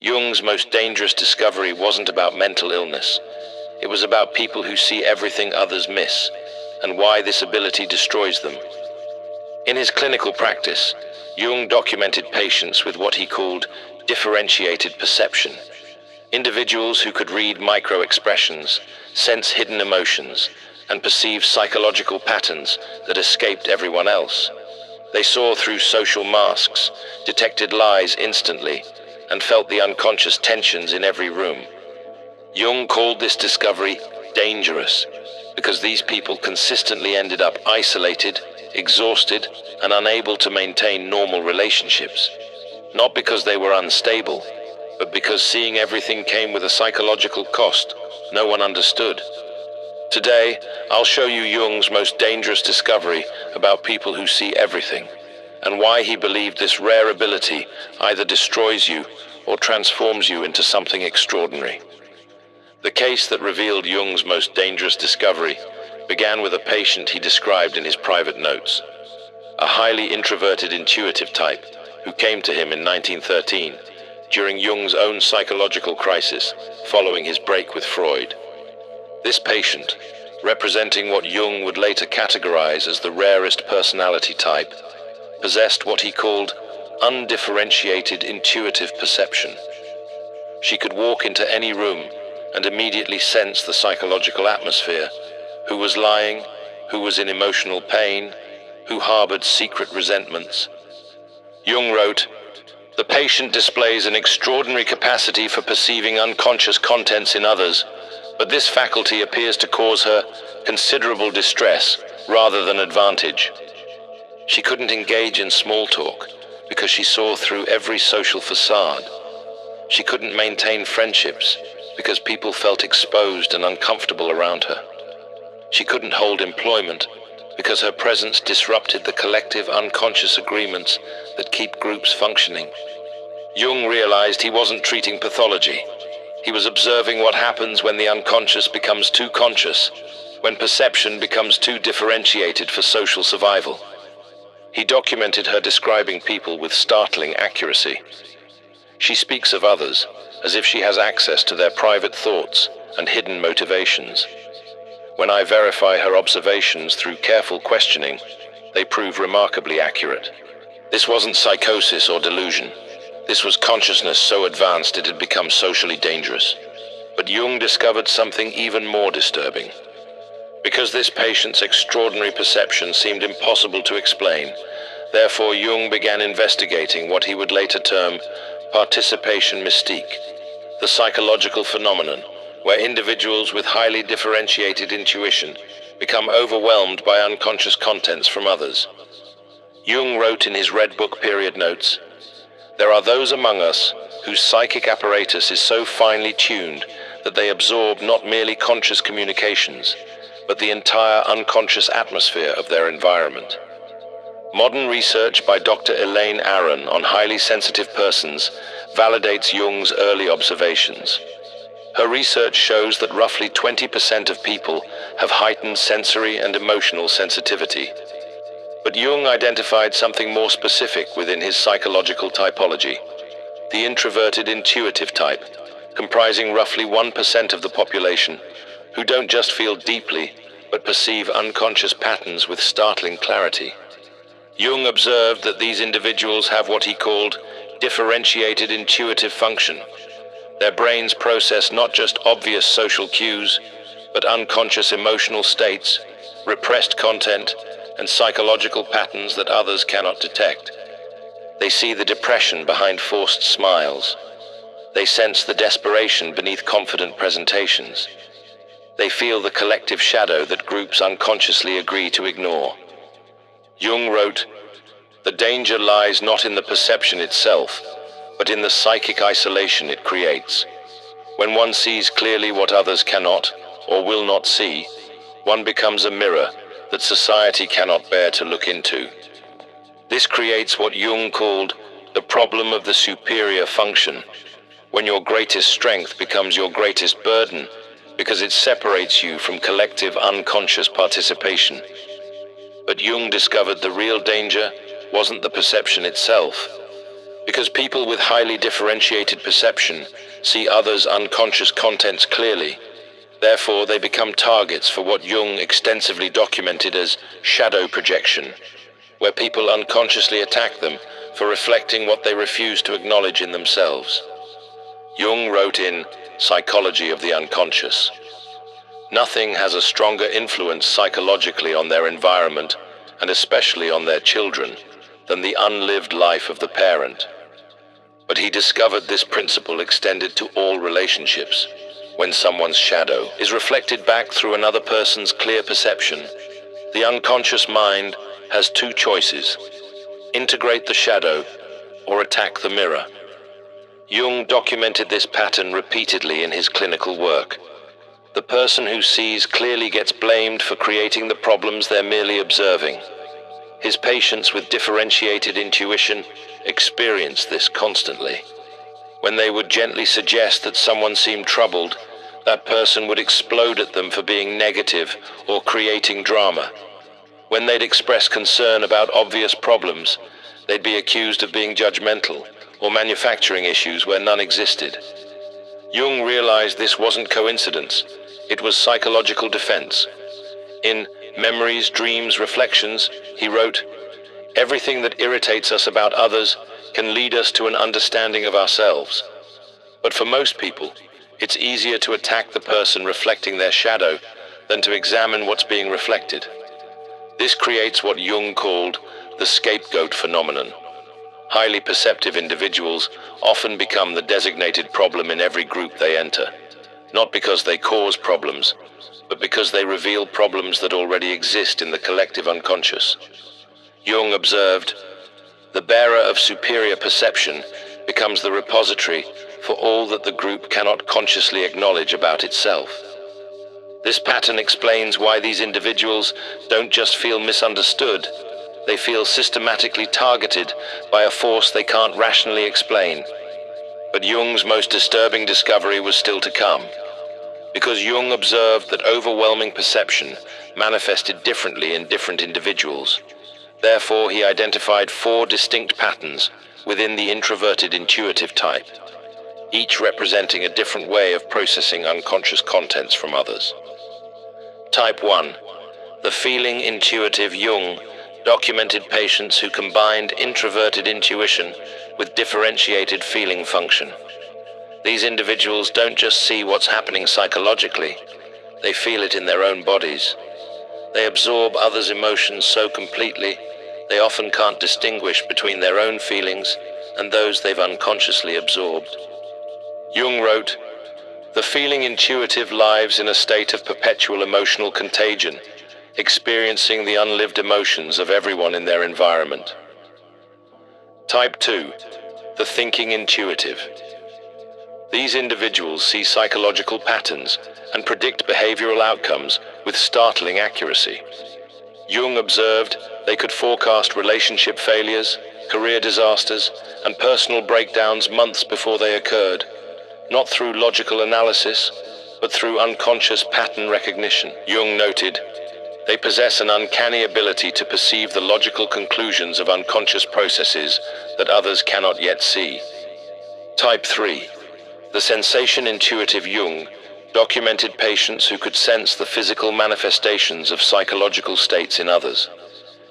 Jung's most dangerous discovery wasn't about mental illness. It was about people who see everything others miss, and why this ability destroys them. In his clinical practice, Jung documented patients with what he called differentiated perception. Individuals who could read micro-expressions, sense hidden emotions, and perceive psychological patterns that escaped everyone else. They saw through social masks, detected lies instantly, and felt the unconscious tensions in every room. Jung called this discovery dangerous because these people consistently ended up isolated, exhausted, and unable to maintain normal relationships. Not because they were unstable, but because seeing everything came with a psychological cost no one understood. Today, I'll show you Jung's most dangerous discovery about people who see everything, and why he believed this rare ability either destroys you or transforms you into something extraordinary. The case that revealed Jung's most dangerous discovery began with a patient he described in his private notes, a highly introverted intuitive type who came to him in 1913 during Jung's own psychological crisis following his break with Freud. This patient, representing what Jung would later categorize as the rarest personality type, possessed what he called undifferentiated intuitive perception. She could walk into any room and immediately sense the psychological atmosphere, who was lying, who was in emotional pain, who harbored secret resentments. Jung wrote, "The patient displays an extraordinary capacity for perceiving unconscious contents in others, but this faculty appears to cause her considerable distress rather than advantage. She couldn't engage in small talk because she saw through every social facade. She couldn't maintain friendships because people felt exposed and uncomfortable around her. She couldn't hold employment because her presence disrupted the collective unconscious agreements that keep groups functioning." Jung realized he wasn't treating pathology. He was observing what happens when the unconscious becomes too conscious, when perception becomes too differentiated for social survival. He documented her describing people with startling accuracy. She speaks of others as if she has access to their private thoughts and hidden motivations. When I verify her observations through careful questioning, they prove remarkably accurate. This wasn't psychosis or delusion. This was consciousness so advanced it had become socially dangerous. But Jung discovered something even more disturbing. Because this patient's extraordinary perception seemed impossible to explain, therefore Jung began investigating what he would later term participation mystique, the psychological phenomenon where individuals with highly differentiated intuition become overwhelmed by unconscious contents from others. Jung wrote in his Red Book period notes, "There are those among us whose psychic apparatus is so finely tuned that they absorb not merely conscious communications, but the entire unconscious atmosphere of their environment." Modern research by Dr. Elaine Aron on highly sensitive persons validates Jung's early observations. Her research shows that roughly 20% of people have heightened sensory and emotional sensitivity. But Jung identified something more specific within his psychological typology, the introverted intuitive type, comprising roughly 1% of the population, who don't just feel deeply, but perceive unconscious patterns with startling clarity. Jung observed that these individuals have what he called differentiated intuitive function. Their brains process not just obvious social cues, but unconscious emotional states, repressed content, and psychological patterns that others cannot detect. They see the depression behind forced smiles. They sense the desperation beneath confident presentations. They feel the collective shadow that groups unconsciously agree to ignore. Jung wrote, "The danger lies not in the perception itself, but in the psychic isolation it creates. When one sees clearly what others cannot or will not see, one becomes a mirror that society cannot bear to look into. This creates what Jung called the problem of the superior function, when your greatest strength becomes your greatest burden because it separates you from collective unconscious participation." But Jung discovered the real danger wasn't the perception itself. Because people with highly differentiated perception see others' unconscious contents clearly, therefore they become targets for what Jung extensively documented as shadow projection, where people unconsciously attack them for reflecting what they refuse to acknowledge in themselves. Jung wrote in Psychology of the Unconscious, "Nothing has a stronger influence psychologically on their environment, and especially on their children, than the unlived life of the parent." But he discovered this principle extended to all relationships. When someone's shadow is reflected back through another person's clear perception, the unconscious mind has two choices: integrate the shadow or attack the mirror. Jung documented this pattern repeatedly in his clinical work. The person who sees clearly gets blamed for creating the problems they're merely observing. His patients with differentiated intuition experienced this constantly. When they would gently suggest that someone seemed troubled, that person would explode at them for being negative or creating drama. When they'd express concern about obvious problems, they'd be accused of being judgmental or manufacturing issues where none existed. Jung realized this wasn't coincidence, it was psychological defense. In Memories, Dreams, Reflections, he wrote, "Everything that irritates us about others can lead us to an understanding of ourselves. But for most people, it's easier to attack the person reflecting their shadow than to examine what's being reflected." This creates what Jung called the scapegoat phenomenon. Highly perceptive individuals often become the designated problem in every group they enter, not because they cause problems, but because they reveal problems that already exist in the collective unconscious. Jung observed, "The bearer of superior perception becomes the repository for all that the group cannot consciously acknowledge about itself." This pattern explains why these individuals don't just feel misunderstood, they feel systematically targeted by a force they can't rationally explain. But Jung's most disturbing discovery was still to come, because Jung observed that overwhelming perception manifested differently in different individuals. Therefore, he identified 4 distinct patterns within the introverted intuitive type, each representing a different way of processing unconscious contents from others. Type 1. The feeling intuitive. Jung documented patients who combined introverted intuition with differentiated feeling function. These individuals don't just see what's happening psychologically, they feel it in their own bodies. They absorb others' emotions so completely, they often can't distinguish between their own feelings and those they've unconsciously absorbed. Jung wrote, "The feeling intuitive lives in a state of perpetual emotional contagion, experiencing the unlived emotions of everyone in their environment." Type 2. The thinking intuitive. These individuals see psychological patterns and predict behavioral outcomes with startling accuracy. Jung observed they could forecast relationship failures, career disasters, and personal breakdowns months before they occurred, not through logical analysis, but through unconscious pattern recognition. Jung noted, "They possess an uncanny ability to perceive the logical conclusions of unconscious processes that others cannot yet see." Type 3. The sensation intuitive. Jung documented patients who could sense the physical manifestations of psychological states in others,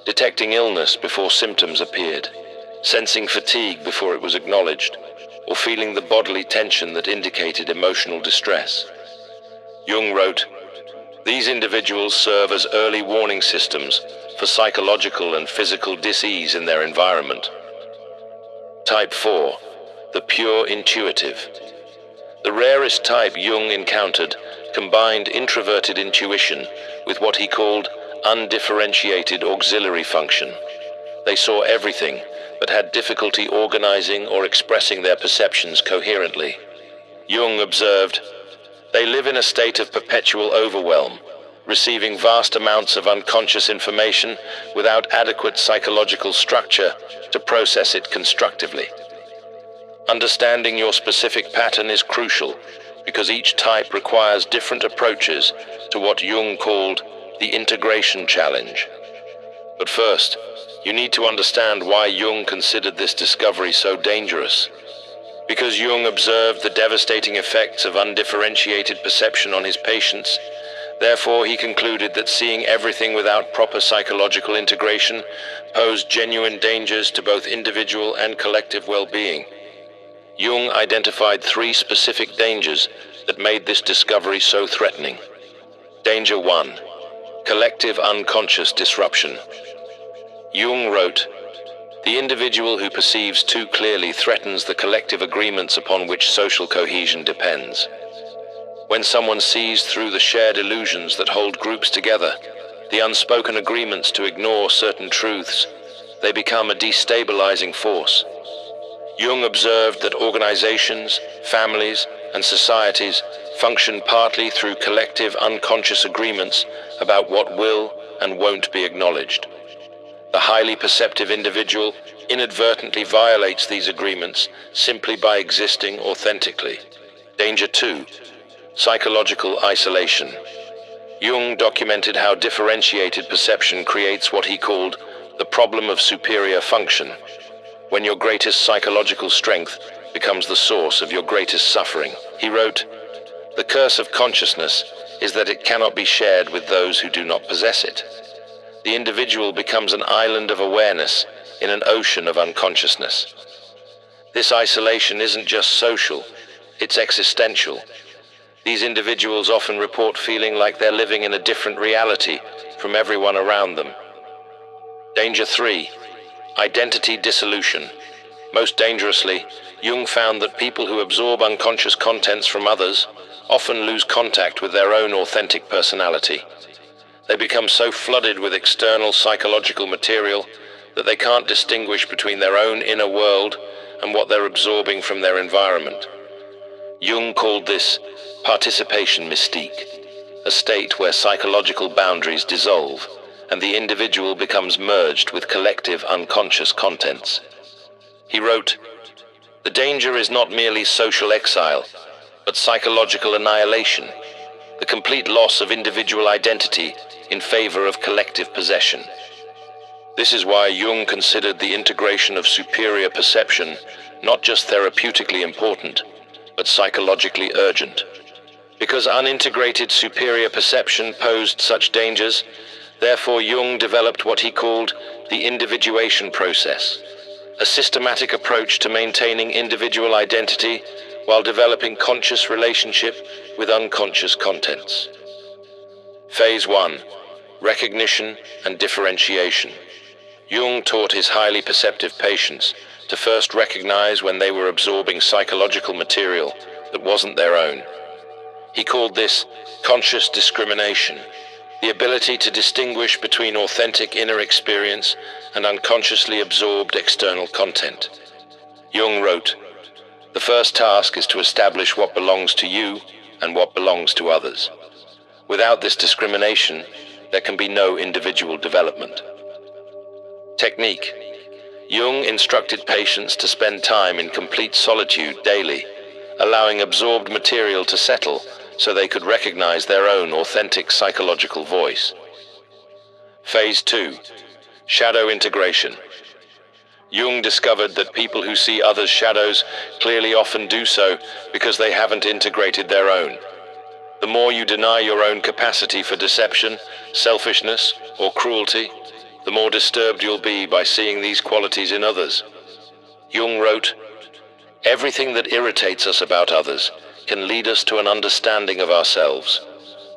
detecting illness before symptoms appeared, sensing fatigue before it was acknowledged, or feeling the bodily tension that indicated emotional distress. Jung wrote, "These individuals serve as early warning systems for psychological and physical dis-ease in their environment." Type 4. The pure intuitive. The rarest type Jung encountered combined introverted intuition with what he called undifferentiated auxiliary function. They saw everything, but had difficulty organizing or expressing their perceptions coherently. Jung observed, "They live in a state of perpetual overwhelm, receiving vast amounts of unconscious information without adequate psychological structure to process it constructively." Understanding your specific pattern is crucial, because each type requires different approaches to what Jung called the integration challenge. But first, You need to understand why Jung considered this discovery so dangerous. Because Jung observed the devastating effects of undifferentiated perception on his patients, therefore he concluded that seeing everything without proper psychological integration posed genuine dangers to both individual and collective well-being. Jung identified 3 specific dangers that made this discovery so threatening. Danger 1. Collective unconscious disruption. Jung wrote, "The individual who perceives too clearly threatens the collective agreements upon which social cohesion depends. When someone sees through the shared illusions that hold groups together, the unspoken agreements to ignore certain truths, they become a destabilizing force." Jung observed that organizations, families, and societies function partly through collective unconscious agreements about what will and won't be acknowledged. The highly perceptive individual inadvertently violates these agreements simply by existing authentically. Danger 2. Psychological isolation. Jung documented how differentiated perception creates what he called the problem of superior function, when your greatest psychological strength becomes the source of your greatest suffering. He wrote, "The curse of consciousness is that it cannot be shared with those who do not possess it. The individual becomes an island of awareness in an ocean of unconsciousness. This isolation isn't just social, it's existential. These individuals often report feeling like they're living in a different reality from everyone around them." Danger 3. Identity dissolution. Most dangerously, Jung found that people who absorb unconscious contents from others often lose contact with their own authentic personality. They become so flooded with external psychological material that they can't distinguish between their own inner world and what they're absorbing from their environment. Jung called this participation mystique, a state where psychological boundaries dissolve and the individual becomes merged with collective unconscious contents. He wrote, "The danger is not merely social exile, but psychological annihilation, the complete loss of individual identity in favor of collective possession." This is why Jung considered the integration of superior perception not just therapeutically important, but psychologically urgent. Because unintegrated superior perception posed such dangers, therefore Jung developed what he called the individuation process, a systematic approach to maintaining individual identity while developing conscious relationship with unconscious contents. Phase 1. Recognition and differentiation. Jung taught his highly perceptive patients to first recognize when they were absorbing psychological material that wasn't their own. He called this conscious discrimination, the ability to distinguish between authentic inner experience and unconsciously absorbed external content. Jung wrote, "The first task is to establish what belongs to you and what belongs to others. Without this discrimination, there can be no individual development." Technique. Jung instructed patients to spend time in complete solitude daily, allowing absorbed material to settle so they could recognize their own authentic psychological voice. Phase 2. Shadow integration. Jung discovered that people who see others' shadows clearly often do so because they haven't integrated their own. The more you deny your own capacity for deception, selfishness, or cruelty, the more disturbed you'll be by seeing these qualities in others. Jung wrote, "Everything that irritates us about others can lead us to an understanding of ourselves,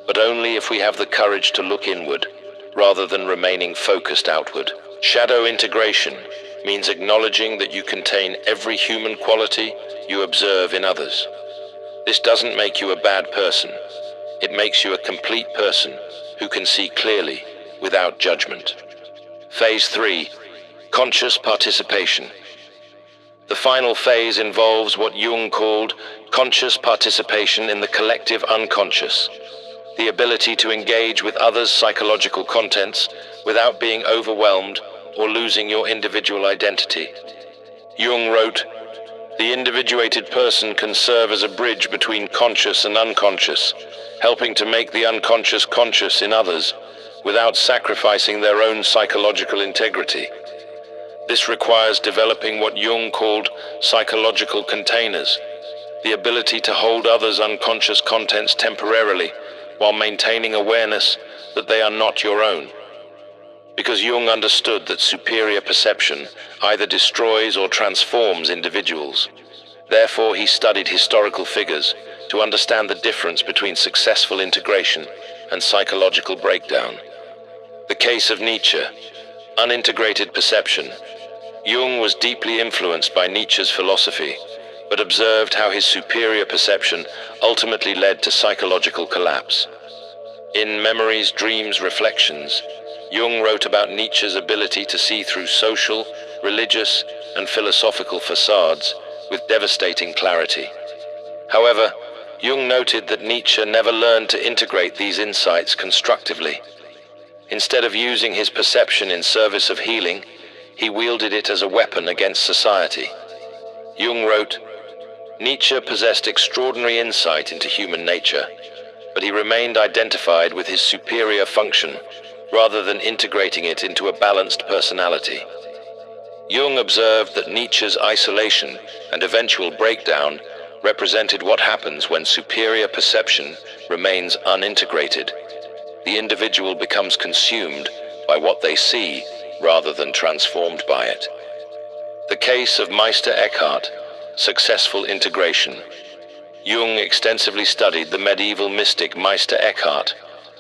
but only if we have the courage to look inward, rather than remaining focused outward." Shadow integration means acknowledging that you contain every human quality you observe in others. This doesn't make you a bad person. It makes you a complete person who can see clearly without judgment. Phase 3. Conscious participation. The final phase involves what Jung called conscious participation in the collective unconscious, the ability to engage with others' psychological contents without being overwhelmed or losing your individual identity. Jung wrote, "The individuated person can serve as a bridge between conscious and unconscious, helping to make the unconscious conscious in others, without sacrificing their own psychological integrity." This requires developing what Jung called psychological containers, the ability to hold others' unconscious contents temporarily while maintaining awareness that they are not your own. Because Jung understood that superior perception either destroys or transforms individuals. Therefore, he studied historical figures to understand the difference between successful integration and psychological breakdown. The case of Nietzsche, unintegrated perception. Jung was deeply influenced by Nietzsche's philosophy, but observed how his superior perception ultimately led to psychological collapse. In Memories, Dreams, Reflections, Jung wrote about Nietzsche's ability to see through social, religious, and philosophical facades with devastating clarity. However, Jung noted that Nietzsche never learned to integrate these insights constructively. Instead of using his perception in service of healing, he wielded it as a weapon against society. Jung wrote, Nietzsche possessed extraordinary insight into human nature, but he remained identified with his superior function rather than integrating it into a balanced personality. Jung observed that Nietzsche's isolation and eventual breakdown represented what happens when superior perception remains unintegrated. The individual becomes consumed by what they see rather than transformed by it. The case of Meister Eckhart, successful integration. Jung extensively studied the medieval mystic Meister Eckhart,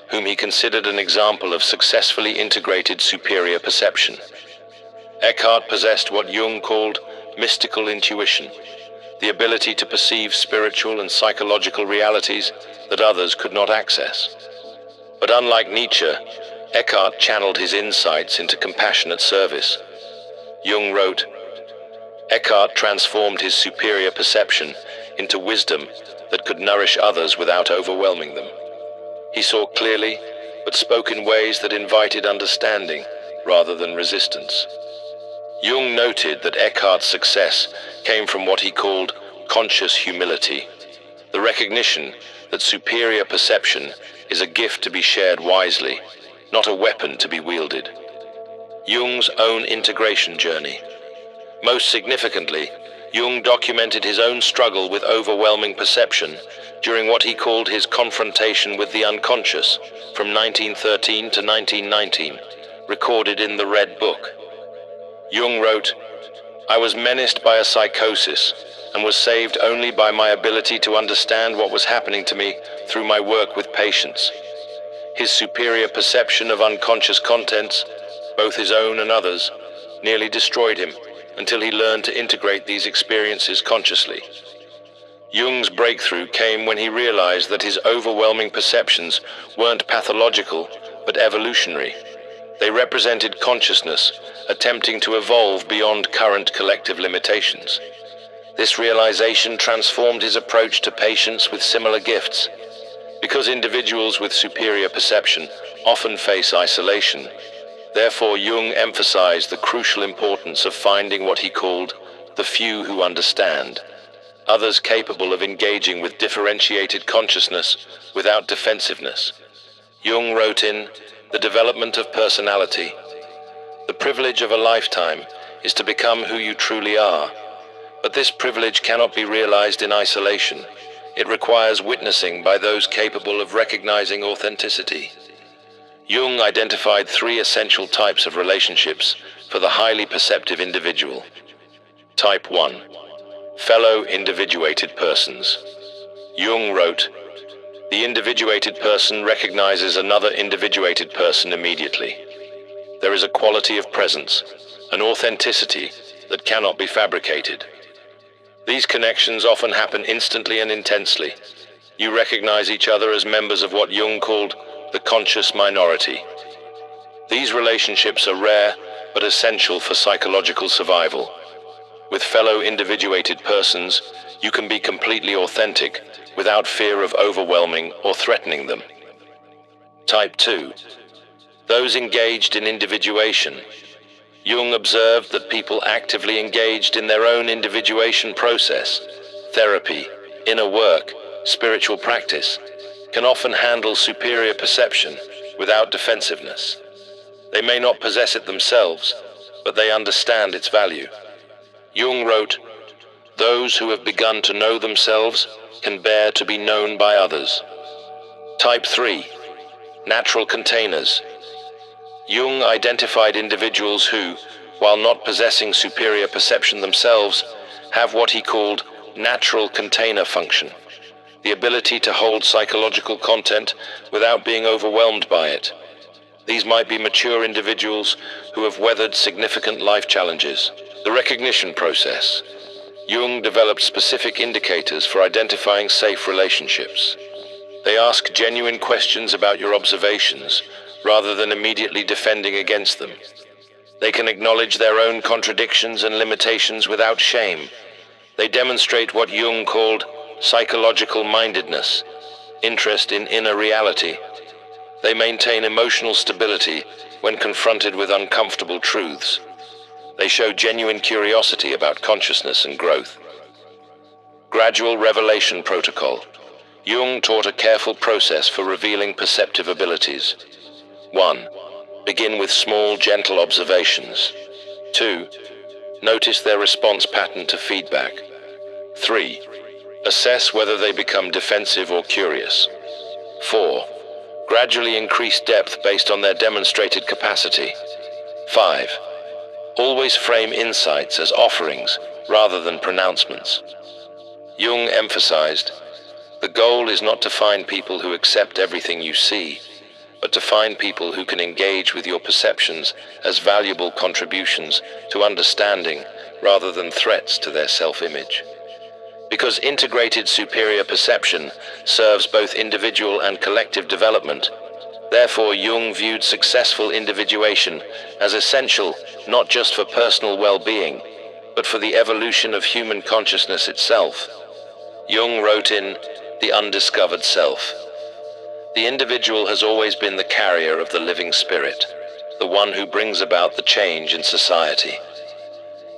whom he considered an example of successfully integrated superior perception. Eckhart possessed what Jung called mystical intuition, the ability to perceive spiritual and psychological realities that others could not access. But unlike Nietzsche, Eckhart channeled his insights into compassionate service. Jung wrote, Eckhart transformed his superior perception into wisdom that could nourish others without overwhelming them. He saw clearly, but spoke in ways that invited understanding rather than resistance. Jung noted that Eckhart's success came from what he called conscious humility, the recognition that superior perception is a gift to be shared wisely, not a weapon to be wielded. Jung's own integration journey. Most significantly, Jung documented his own struggle with overwhelming perception during what he called his confrontation with the unconscious from 1913 to 1919, recorded in the Red Book. Jung wrote, I was menaced by a psychosis and was saved only by my ability to understand what was happening to me through my work with patients. His superior perception of unconscious contents, both his own and others, nearly destroyed him until he learned to integrate these experiences consciously. Jung's breakthrough came when he realized that his overwhelming perceptions weren't pathological, but evolutionary. They represented consciousness attempting to evolve beyond current collective limitations. This realization transformed his approach to patients with similar gifts. Because individuals with superior perception often face isolation, therefore Jung emphasized the crucial importance of finding what he called the few who understand, others capable of engaging with differentiated consciousness without defensiveness. Jung wrote in The Development of Personality, the privilege of a lifetime is to become who you truly are, but this privilege cannot be realized in isolation. It requires witnessing by those capable of recognizing authenticity. Jung identified 3 essential types of relationships for the highly perceptive individual. Type 1. Fellow individuated persons. Jung wrote, the individuated person recognizes another individuated person immediately. There is a quality of presence, an authenticity that cannot be fabricated. These connections often happen instantly and intensely. You recognize each other as members of what Jung called the conscious minority. These relationships are rare but essential for psychological survival. With fellow individuated persons, you can be completely authentic without fear of overwhelming or threatening them. Type 2. Those engaged in individuation. Jung observed that people actively engaged in their own individuation process, therapy, inner work, spiritual practice, can often handle superior perception without defensiveness. They may not possess it themselves, but they understand its value. Jung wrote, "Those who have begun to know themselves can bear to be known by others." Type 3. Natural containers. Jung identified individuals who, while not possessing superior perception themselves, have what he called natural container function, the ability to hold psychological content without being overwhelmed by it. These might be mature individuals who have weathered significant life challenges. The recognition process. Jung developed specific indicators for identifying safe relationships. They ask genuine questions about your observations, rather than immediately defending against them. They can acknowledge their own contradictions and limitations without shame. They demonstrate what Jung called psychological mindedness, interest in inner reality. They maintain emotional stability when confronted with uncomfortable truths. They show genuine curiosity about consciousness and growth. Gradual revelation protocol. Jung taught a careful process for revealing perceptive abilities. 1. Begin with small, gentle observations. 2. Notice their response pattern to feedback. 3. Assess whether they become defensive or curious. 4. Gradually increase depth based on their demonstrated capacity. 5. Always frame insights as offerings rather than pronouncements. Jung emphasized, "The goal is not to find people who accept everything you see, but to find people who can engage with your perceptions as valuable contributions to understanding rather than threats to their self-image." Because integrated superior perception serves both individual and collective development, therefore Jung viewed successful individuation as essential not just for personal well-being, but for the evolution of human consciousness itself. Jung wrote in The Undiscovered Self, "The individual has always been the carrier of the living spirit, the one who brings about the change in society."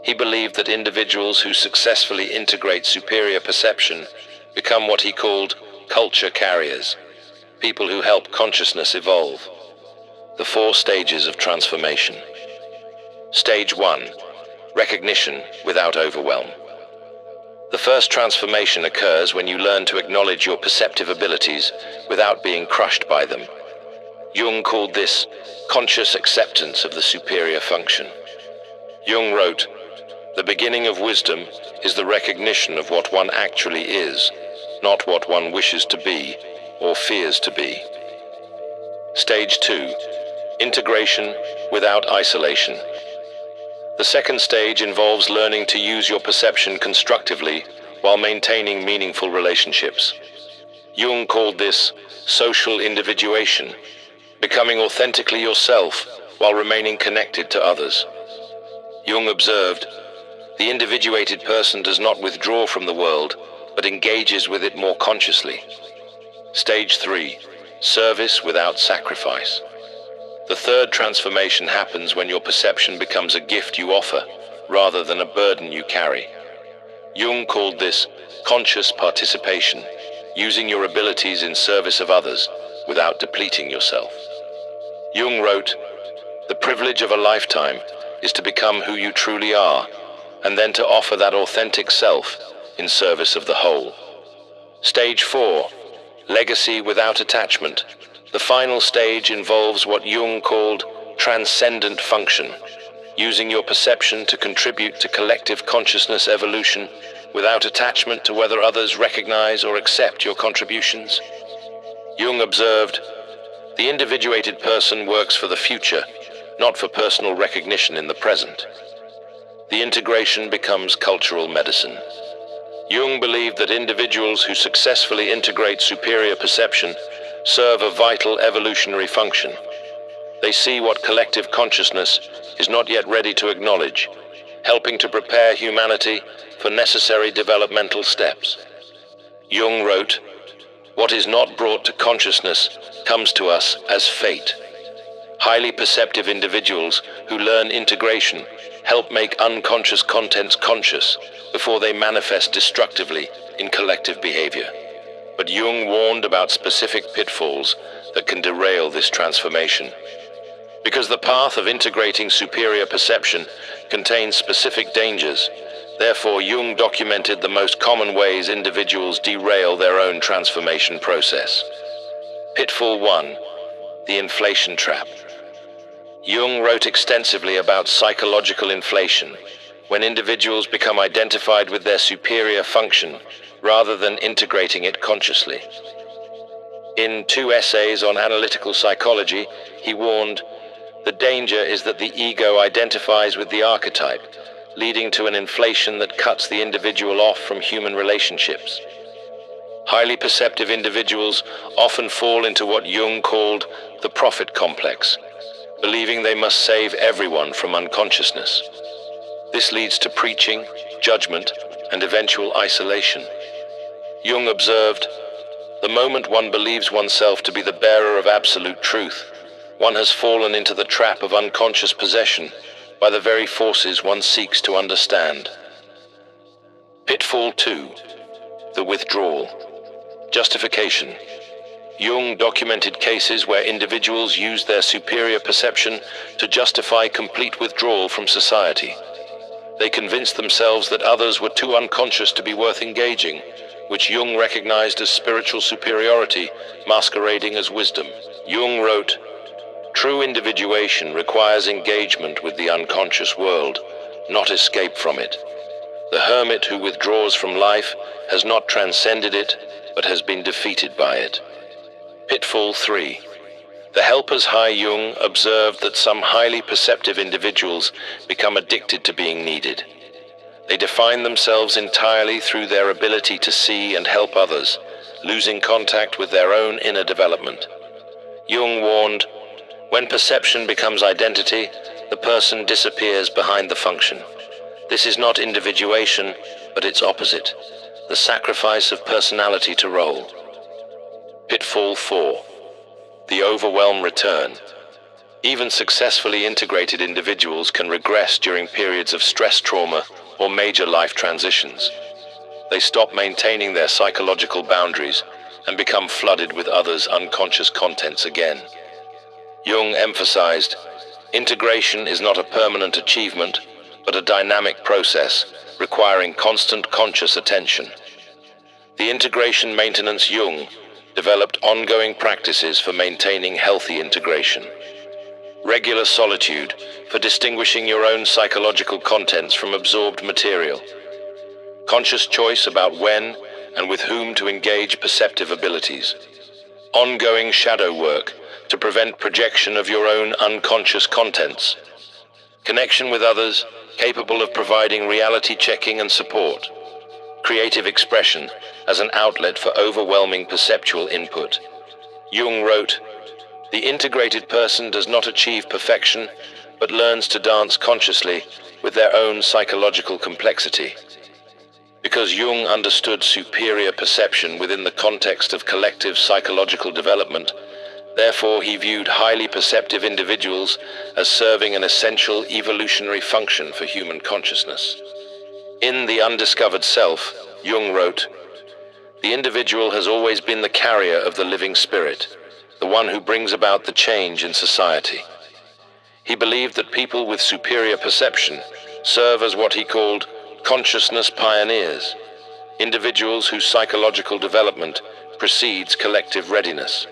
He believed that individuals who successfully integrate superior perception become what he called culture carriers, people who help consciousness evolve. The 4 stages of transformation. Stage 1. Recognition without overwhelm. The first transformation occurs when you learn to acknowledge your perceptive abilities without being crushed by them. Jung called this conscious acceptance of the superior function. Jung wrote, "The beginning of wisdom is the recognition of what one actually is, not what one wishes to be or fears to be." Stage 2. Integration without isolation. The second stage involves learning to use your perception constructively while maintaining meaningful relationships. Jung called this social individuation, becoming authentically yourself while remaining connected to others. Jung observed, "The individuated person does not withdraw from the world, but engages with it more consciously." Stage 3. Service without sacrifice. The third transformation happens when your perception becomes a gift you offer, rather than a burden you carry. Jung called this conscious participation, using your abilities in service of others without depleting yourself. Jung wrote, "The privilege of a lifetime is to become who you truly are, and then to offer that authentic self in service of the whole." Stage 4. Legacy without attachment. The final stage involves what Jung called transcendent function, using your perception to contribute to collective consciousness evolution without attachment to whether others recognize or accept your contributions. Jung observed, "The individuated person works for the future, not for personal recognition in the present." The integration becomes cultural medicine. Jung believed that individuals who successfully integrate superior perception serve a vital evolutionary function. They see what collective consciousness is not yet ready to acknowledge, helping to prepare humanity for necessary developmental steps. Jung wrote, "What is not brought to consciousness comes to us as fate." Highly perceptive individuals who learn integration help make unconscious contents conscious before they manifest destructively in collective behavior. But Jung warned about specific pitfalls that can derail this transformation. Because the path of integrating superior perception contains specific dangers, therefore Jung documented the most common ways individuals derail their own transformation process. Pitfall 1. The inflation trap. Jung wrote extensively about psychological inflation, when individuals become identified with their superior function rather than integrating it consciously. In 2 essays on analytical psychology, he warned, "The danger is that the ego identifies with the archetype, leading to an inflation that cuts the individual off from human relationships." Highly perceptive individuals often fall into what Jung called the prophet complex, believing they must save everyone from unconsciousness. This leads to preaching, judgment, and eventual isolation. Jung observed, "The moment one believes oneself to be the bearer of absolute truth, one has fallen into the trap of unconscious possession by the very forces one seeks to understand." Pitfall 2. The withdrawal. Justification. Jung documented cases where individuals used their superior perception to justify complete withdrawal from society. They convinced themselves that others were too unconscious to be worth engaging, which Jung recognized as spiritual superiority, masquerading as wisdom. Jung wrote, "True individuation requires engagement with the unconscious world, not escape from it. The hermit who withdraws from life has not transcended it, but has been defeated by it." Pitfall 3. The helpers high. Jung observed that some highly perceptive individuals become addicted to being needed. They define themselves entirely through their ability to see and help others, losing contact with their own inner development. Jung warned, "When perception becomes identity, the person disappears behind the function. This is not individuation, but its opposite, the sacrifice of personality to role." Pitfall 4. The overwhelm return. Even successfully integrated individuals can regress during periods of stress trauma or major life transitions. They stop maintaining their psychological boundaries and become flooded with others' unconscious contents again. Jung emphasized, integration is not a permanent achievement, but a dynamic process requiring constant conscious attention. The integration maintenance Jung developed ongoing practices for maintaining healthy integration. Regular solitude for distinguishing your own psychological contents from absorbed material. Conscious choice about when and with whom to engage perceptive abilities. Ongoing shadow work to prevent projection of your own unconscious contents. Connection with others capable of providing reality checking and support. Creative expression as an outlet for overwhelming perceptual input. Jung wrote, "The integrated person does not achieve perfection, but learns to dance consciously with their own psychological complexity." Because Jung understood superior perception within the context of collective psychological development, therefore he viewed highly perceptive individuals as serving an essential evolutionary function for human consciousness. In The Undiscovered Self, Jung wrote, "The individual has always been the carrier of the living spirit, the one who brings about the change in society." He believed that people with superior perception serve as what he called consciousness pioneers, individuals whose psychological development precedes collective readiness.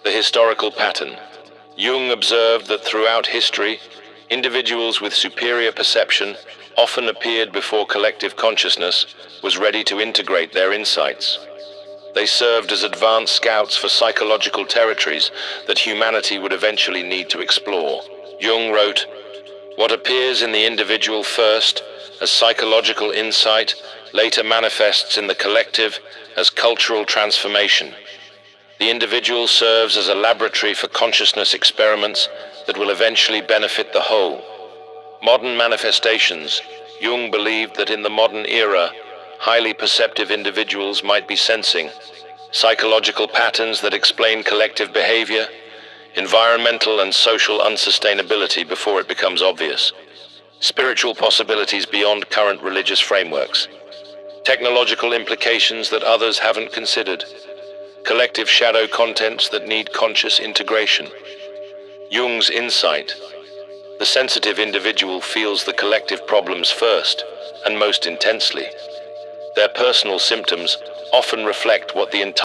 The historical pattern. Jung observed that throughout history, individuals with superior perception often appeared before collective consciousness was ready to integrate their insights. They served as advanced scouts for psychological territories that humanity would eventually need to explore. Jung wrote, "What appears in the individual first as psychological insight later manifests in the collective as cultural transformation. The individual serves as a laboratory for consciousness experiments that will eventually benefit the whole." Modern manifestations. Jung believed that in the modern era, highly perceptive individuals might be sensing psychological patterns that explain collective behavior, environmental and social unsustainability before it becomes obvious, spiritual possibilities beyond current religious frameworks, technological implications that others haven't considered, collective shadow contents that need conscious integration. Jung's insight: the sensitive individual feels the collective problems first and most intensely. Their personal symptoms often reflect what the entire